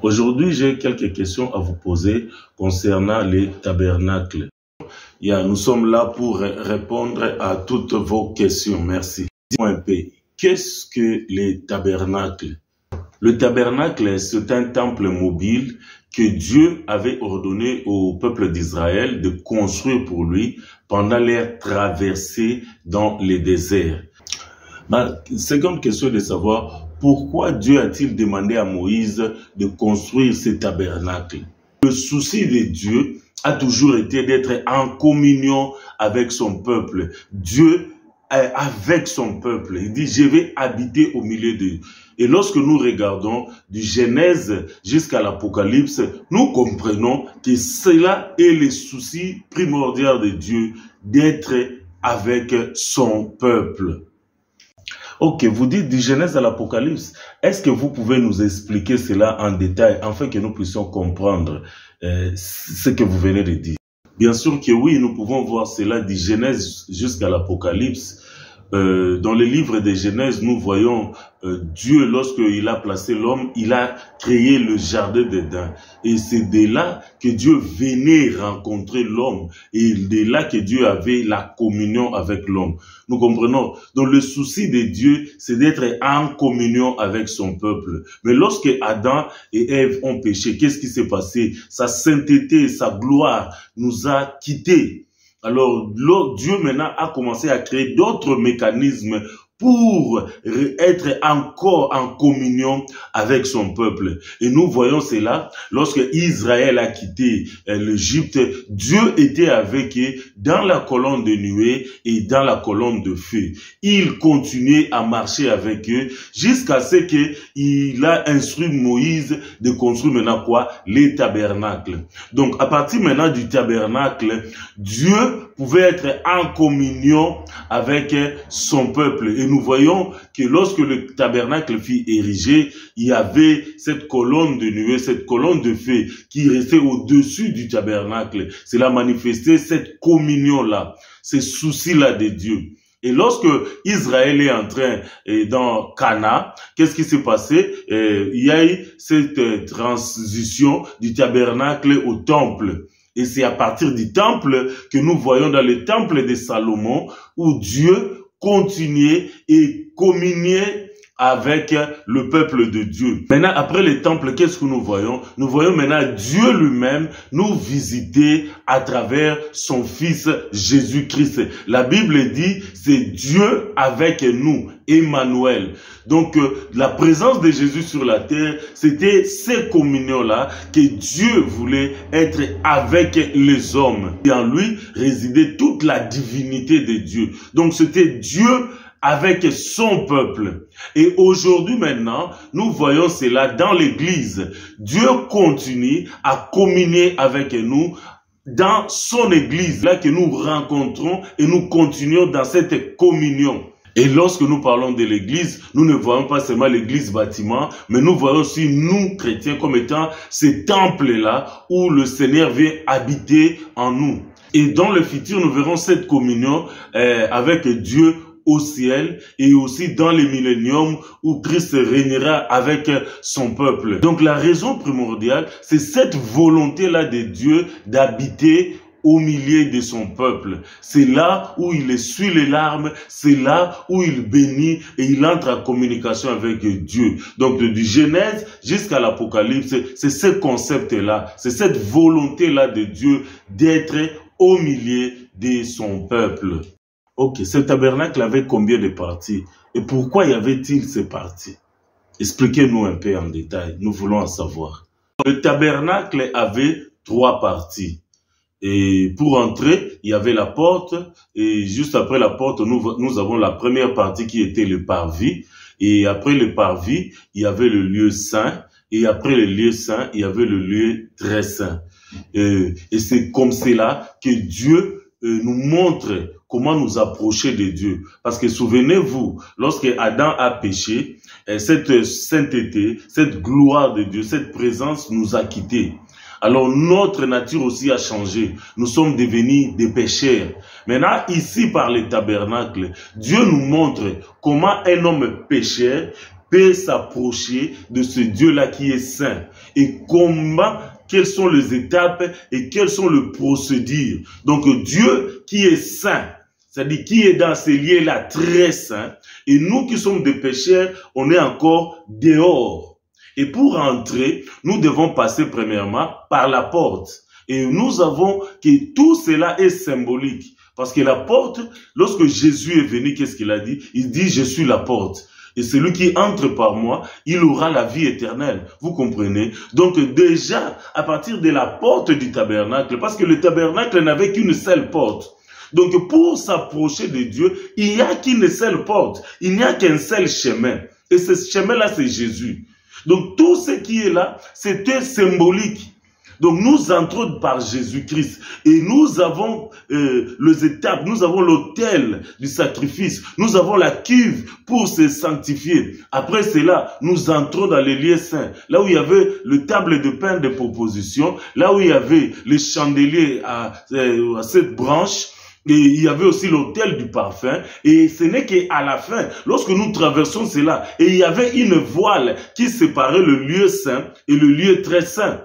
Aujourd'hui, j'ai quelques questions à vous poser concernant les tabernacles. Nous sommes là pour répondre à toutes vos questions. Merci. Dis-moi un peu, qu'est-ce que les tabernacles? Le tabernacle, c'est un temple mobile que Dieu avait ordonné au peuple d'Israël de construire pour lui pendant leur traversée dans les déserts. Ma seconde question est de savoir pourquoi Dieu a-t-il demandé à Moïse de construire ce tabernacle? Le souci de Dieu a toujours été d'être en communion avec son peuple. Dieu est avec son peuple. Il dit, je vais habiter au milieu d'eux. Et lorsque nous regardons du Genèse jusqu'à l'Apocalypse, nous comprenons que cela est le souci primordial de Dieu, d'être avec son peuple. Ok, vous dites du Genèse à l'Apocalypse. Est-ce que vous pouvez nous expliquer cela en détail afin que nous puissions comprendre ce que vous venez de dire? Bien sûr que oui, nous pouvons voir cela du Genèse jusqu'à l'Apocalypse. Dans le livre de Genèse, nous voyons Dieu, lorsqu'il a placé l'homme, il a créé le jardin d'Éden. Et c'est de là que Dieu venait rencontrer l'homme. Et de là que Dieu avait la communion avec l'homme. Nous comprenons. Donc le souci de Dieu, c'est d'être en communion avec son peuple. Mais lorsque Adam et Ève ont péché, qu'est-ce qui s'est passé? Sa sainteté, sa gloire nous a quittés. Alors, Dieu maintenant a commencé à créer d'autres mécanismes pour être encore en communion avec son peuple. Et nous voyons cela lorsque Israël a quitté l'Égypte. Dieu était avec eux dans la colonne de nuée et dans la colonne de feu. Il continuait à marcher avec eux jusqu'à ce qu'il a instruit Moïse de construire maintenant quoi? Les tabernacles. Donc, à partir maintenant du tabernacle, Dieu pouvait être en communion avec son peuple. Et nous voyons que lorsque le tabernacle fut érigé, il y avait cette colonne de nuée, cette colonne de feu qui restait au-dessus du tabernacle. Cela manifestait cette communion-là, ces soucis-là de Dieu. Et lorsque Israël est entré dans Cana, qu'est-ce qui s'est passé? Il y a eu cette transition du tabernacle au temple. Et c'est à partir du temple que nous voyons dans le temple de Salomon où Dieu continuait et communiait avec le peuple de Dieu. Maintenant, après le temple, qu'est-ce que nous voyons? Nous voyons maintenant Dieu lui-même nous visiter à travers son Fils Jésus-Christ. La Bible dit, c'est Dieu avec nous, Emmanuel. Donc, la présence de Jésus sur la terre, c'était ces communions-là que Dieu voulait être avec les hommes. Et en lui résidait toute la divinité de Dieu. Donc, c'était Dieu avec son peuple. Et aujourd'hui maintenant, nous voyons cela dans l'Église. Dieu continue à communier avec nous dans son Église, là que nous rencontrons et nous continuons dans cette communion. Et lorsque nous parlons de l'Église, nous ne voyons pas seulement l'Église bâtiment, mais nous voyons aussi nous, chrétiens, comme étant ces temples-là où le Seigneur vient habiter en nous. Et dans le futur, nous verrons cette communion avec Dieu au ciel et aussi dans les milléniums où Christ régnera avec son peuple. Donc la raison primordiale, c'est cette volonté-là de Dieu d'habiter au milieu de son peuple. C'est là où il essuie les larmes, c'est là où il bénit et il entre en communication avec Dieu. Donc du Genèse jusqu'à l'Apocalypse, c'est ce concept-là, c'est cette volonté-là de Dieu d'être au milieu de son peuple. Ok, ce tabernacle avait combien de parties? Et pourquoi y avait-il ces parties? Expliquez-nous un peu en détail, nous voulons en savoir. Le tabernacle avait 3 parties. Et pour entrer, il y avait la porte. Et juste après la porte, nous avons la première partie qui était le parvis. Et après le parvis, il y avait le lieu saint. Et après le lieu saint, il y avait le lieu très saint. Et c'est comme cela que Dieu nous montre comment nous approcher de Dieu. Parce que souvenez-vous, lorsque Adam a péché, cette sainteté, cette gloire de Dieu, cette présence nous a quittés. Alors notre nature aussi a changé. Nous sommes devenus des pécheurs. Maintenant, ici par le tabernacle, Dieu nous montre comment un homme pécheur peut s'approcher de ce Dieu-là qui est saint. Et comment, quelles sont les étapes et quels sont les procédures. Donc Dieu qui est saint, c'est-à-dire qui est dans ces lieux-là très saint, et nous qui sommes des pécheurs, on est encore dehors. Et pour entrer, nous devons passer premièrement par la porte. Et nous avons que tout cela est symbolique. Parce que la porte, lorsque Jésus est venu, qu'est-ce qu'il a dit? Il dit, je suis la porte. Et celui qui entre par moi, il aura la vie éternelle. Vous comprenez? Donc déjà, à partir de la porte du tabernacle, parce que le tabernacle n'avait qu'une seule porte. Donc pour s'approcher de Dieu, il n'y a qu'une seule porte. Il n'y a qu'un seul chemin. Et ce chemin-là, c'est Jésus. Donc tout ce qui est là, c'était symbolique. Donc nous entrons par Jésus-Christ et nous avons les étapes, nous avons l'autel du sacrifice, nous avons la cuve pour se sanctifier. Après cela, nous entrons dans les lieux saints, là où il y avait le table de pain de proposition, là où il y avait les chandeliers à 7 branches, et il y avait aussi l'autel du parfum, et ce n'est qu'à la fin, lorsque nous traversons cela, et il y avait une voile qui séparait le lieu saint et le lieu très saint.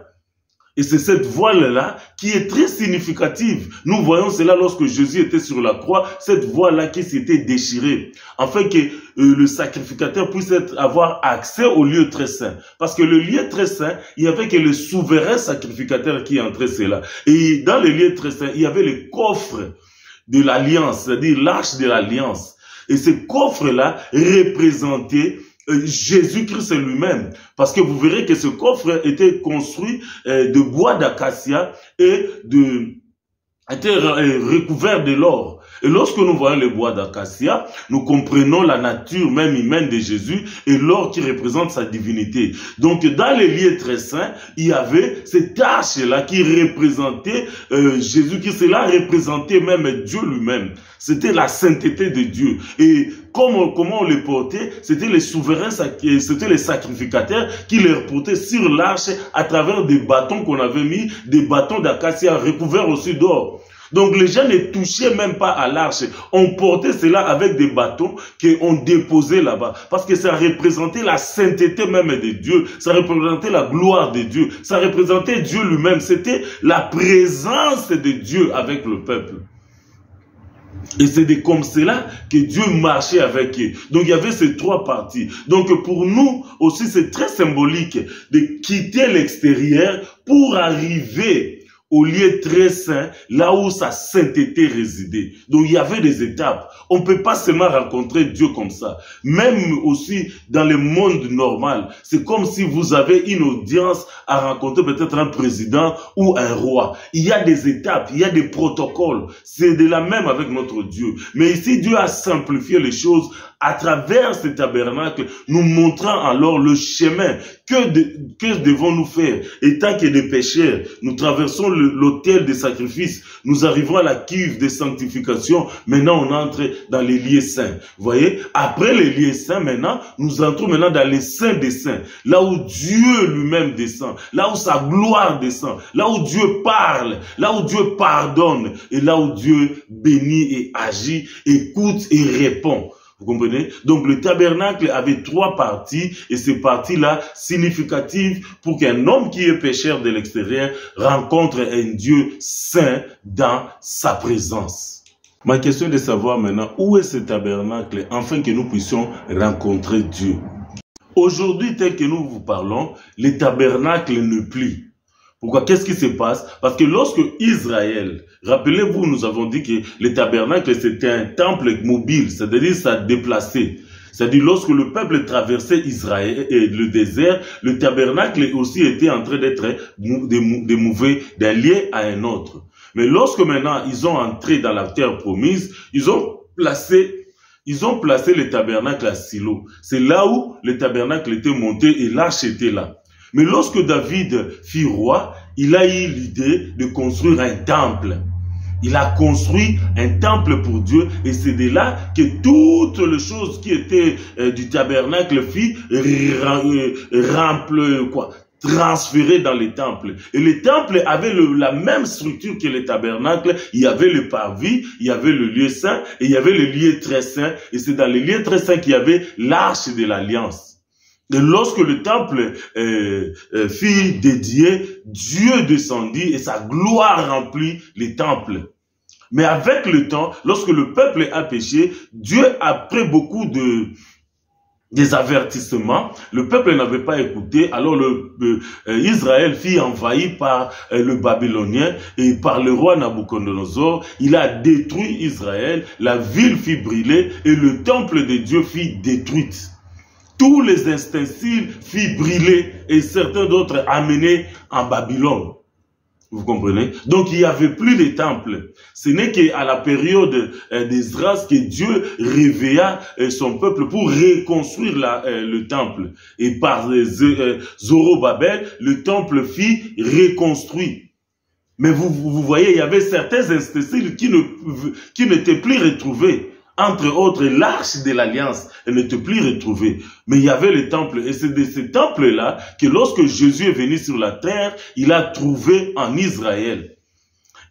Et c'est cette voile-là qui est très significative. Nous voyons cela lorsque Jésus était sur la croix, cette voile-là qui s'était déchirée, afin que le sacrificateur puisse avoir accès au lieu très saint. Parce que le lieu très saint, il y avait que le souverain sacrificateur qui entrait cela. Et dans le lieu très saint, il y avait le coffre de l'alliance, c'est-à-dire l'arche de l'alliance. Et ce coffre-là représentait Jésus-Christ lui-même. Parce que vous verrez que ce coffre était construit de bois d'acacia et était recouvert de l'or. Et lorsque nous voyons le bois d'acacia, nous comprenons la nature même humaine de Jésus et l'or qui représente sa divinité. Donc dans les lieux très saints, il y avait cette arche-là qui représentait Jésus, qui cela représentait même Dieu lui-même. C'était la sainteté de Dieu. Et comment on les portait? C'était les souverains, c'était les sacrificateurs qui les portaient sur l'arche à travers des bâtons qu'on avait mis, des bâtons d'acacia recouverts aussi d'or. Donc les gens ne touchaient même pas à l'arche. On portait cela avec des bâtons qu'on déposait là-bas. Parce que ça représentait la sainteté même de Dieu. Ça représentait la gloire de Dieu. Ça représentait Dieu lui-même. C'était la présence de Dieu avec le peuple. Et c'est comme cela que Dieu marchait avec eux. Donc il y avait ces trois parties. Donc pour nous aussi c'est très symbolique de quitter l'extérieur pour arriver au lieu très saint, là où sa sainteté résidait. Donc il y avait des étapes. On ne peut pas seulement rencontrer Dieu comme ça. Même aussi dans le monde normal, c'est comme si vous avez une audience à rencontrer peut-être un président ou un roi. Il y a des étapes, il y a des protocoles. C'est de la même avec notre Dieu. Mais ici, Dieu a simplifié les choses à travers ce tabernacle, nous montrant alors le chemin. Que devons-nous faire? Étant que des pécheurs, nous traversons l'autel des sacrifices, nous arrivons à la cuve de sanctification, maintenant on entre dans les lieux saints. Vous voyez? Après les lieux saints, maintenant, nous entrons maintenant dans les saints des saints, là où Dieu lui-même descend, là où sa gloire descend, là où Dieu parle, là où Dieu pardonne, et là où Dieu bénit et agit, écoute et répond. Vous comprenez? Donc le tabernacle avait trois parties et ces parties-là significatives pour qu'un homme qui est pécheur de l'extérieur rencontre un Dieu saint dans sa présence. Ma question est de savoir maintenant où est ce tabernacle afin que nous puissions rencontrer Dieu. Aujourd'hui, tel que nous vous parlons, le tabernacle ne plie. Pourquoi? Qu'est-ce qui se passe? Parce que lorsque Israël, rappelez-vous, nous avons dit que le tabernacle c'était un temple mobile, c'est-à-dire ça déplaçait. C'est-à-dire lorsque le peuple traversait Israël et le désert, le tabernacle aussi était en train d'être mouvé d'un lieu à un autre. Mais lorsque maintenant ils ont entré dans la terre promise, ils ont placé le tabernacle à Silo. C'est là où le tabernacle était monté et l'arche était là. Mais lorsque David fut roi, il a eu l'idée de construire un temple. Il a construit un temple pour Dieu et c'est de là que toutes les choses qui étaient du tabernacle furent transférées dans les temples. Et les temples avaient la même structure que le tabernacle. Il y avait le parvis, il y avait le lieu saint et il y avait le lieu très saint. Et c'est dans le lieu très saint qu'il y avait l'arche de l'alliance. Et lorsque le temple fut dédié, Dieu descendit et sa gloire remplit les temples. Mais avec le temps, lorsque le peuple a péché, Dieu, après beaucoup des avertissements, le peuple n'avait pas écouté, alors Israël fut envahi par le Babylonien et par le roi Nabucodonosor. Il a détruit Israël, la ville fut brûlée et le temple de Dieu fut détruit. Tous les ustensiles furent brûlés et certains d'autres amenés en Babylone. Vous comprenez? Donc il n'y avait plus de temple. Ce n'est qu'à la période d'Esdras que Dieu réveilla son peuple pour reconstruire le temple. Et par Zorobabel, le temple fut reconstruit. Mais vous voyez, il y avait certains ustensiles qui n'étaient plus retrouvés. Entre autres, l'arche de l'alliance n'était plus retrouvée. Mais il y avait le temple. Et c'est de ce temple-là que lorsque Jésus est venu sur la terre, il a trouvé en Israël.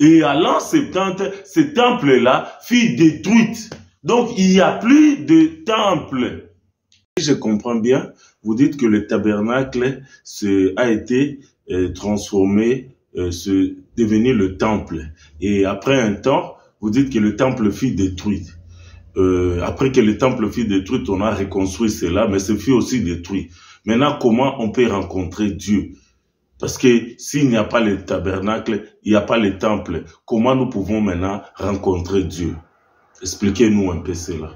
Et à l'an 70, ce temple-là fut détruit. Donc, il n'y a plus de temple. Si je comprends bien, vous dites que le tabernacle a été transformé, devenu le temple. Et après un temps, vous dites que le temple fut détruit. Après que le temple fut détruit, on a reconstruit cela, mais ce fut aussi détruit. Maintenant, comment on peut rencontrer Dieu? Parce que s'il n'y a pas le tabernacle, il n'y a pas le temple. Comment nous pouvons maintenant rencontrer Dieu? Expliquez-nous un peu cela.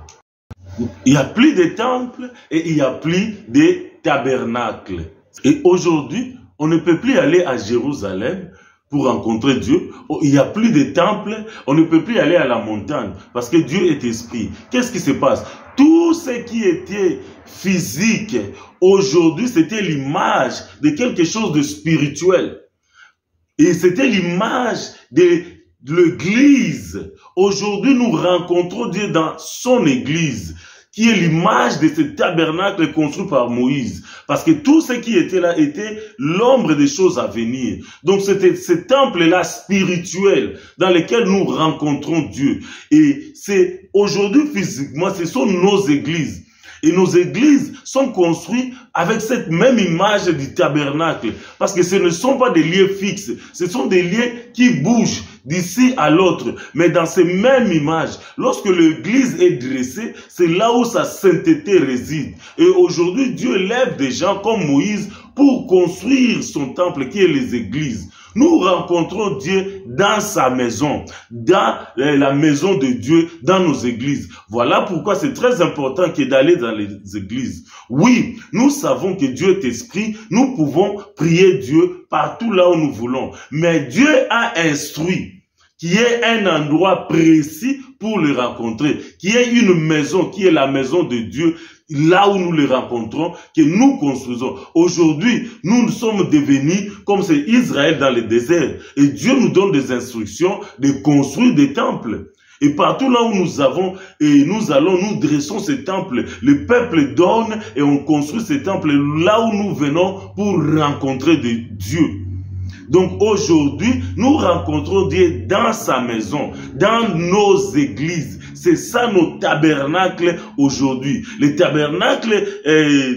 Il n'y a plus de temple et il n'y a plus de tabernacle. Et aujourd'hui, on ne peut plus aller à Jérusalem pour rencontrer Dieu. Il n'y a plus de temple, on ne peut plus aller à la montagne parce que Dieu est esprit. Qu'est-ce qui se passe? Tout ce qui était physique, aujourd'hui, c'était l'image de quelque chose de spirituel. Et c'était l'image de l'église. Aujourd'hui, nous rencontrons Dieu dans son église, qui est l'image de ce tabernacle construit par Moïse. Parce que tout ce qui était là était l'ombre des choses à venir. Donc c'était ce temple-là spirituel dans lequel nous rencontrons Dieu. Et c'est aujourd'hui physiquement, ce sont nos églises. Et nos églises sont construites avec cette même image du tabernacle. Parce que ce ne sont pas des lieux fixes. Ce sont des lieux qui bougent d'ici à l'autre. Mais dans ces mêmes images, lorsque l'église est dressée, c'est là où sa sainteté réside. Et aujourd'hui, Dieu lève des gens comme Moïse pour construire son temple qui est les églises. Nous rencontrons Dieu dans sa maison, dans la maison de Dieu, dans nos églises. Voilà pourquoi c'est très important d'aller dans les églises. Oui, nous savons que Dieu est esprit, nous pouvons prier Dieu partout là où nous voulons. Mais Dieu a instruit qu'il y ait un endroit précis pour le rencontrer, qu'il y ait une maison qui est la maison de Dieu, là où nous le rencontrons, que nous construisons. Aujourd'hui, nous sommes devenus comme c'est Israël dans le désert. Et Dieu nous donne des instructions de construire des temples. Et partout là où nous avons, et nous allons, nous dressons ces temples. Le peuple donne et on construit ces temples là où nous venons pour rencontrer Dieu. Donc aujourd'hui, nous rencontrons Dieu dans sa maison, dans nos églises. C'est ça nos tabernacles aujourd'hui. Le tabernacle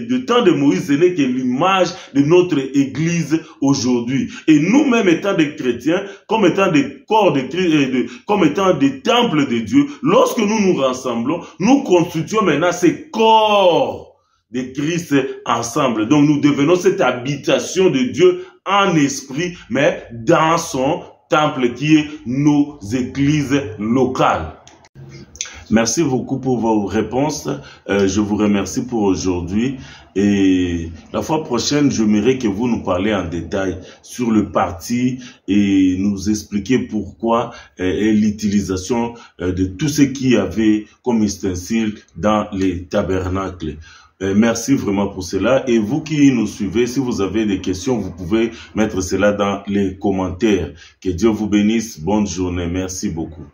du temps de Moïse, ce n'est que l'image de notre église aujourd'hui. Et nous-mêmes étant des chrétiens, comme étant des corps de Christ, comme étant des temples de Dieu, lorsque nous nous rassemblons, nous constituons maintenant ces corps de Christ ensemble. Donc nous devenons cette habitation de Dieu en esprit, mais dans son temple qui est nos églises locales. Merci beaucoup pour vos réponses. Je vous remercie pour aujourd'hui. Et la fois prochaine, j'aimerais que vous nous parlez en détail sur le parti et nous expliquer pourquoi l'utilisation de tout ce qu'il y avait comme ustensile dans les tabernacles. Merci vraiment pour cela. Et vous qui nous suivez, si vous avez des questions, vous pouvez mettre cela dans les commentaires. Que Dieu vous bénisse. Bonne journée. Merci beaucoup.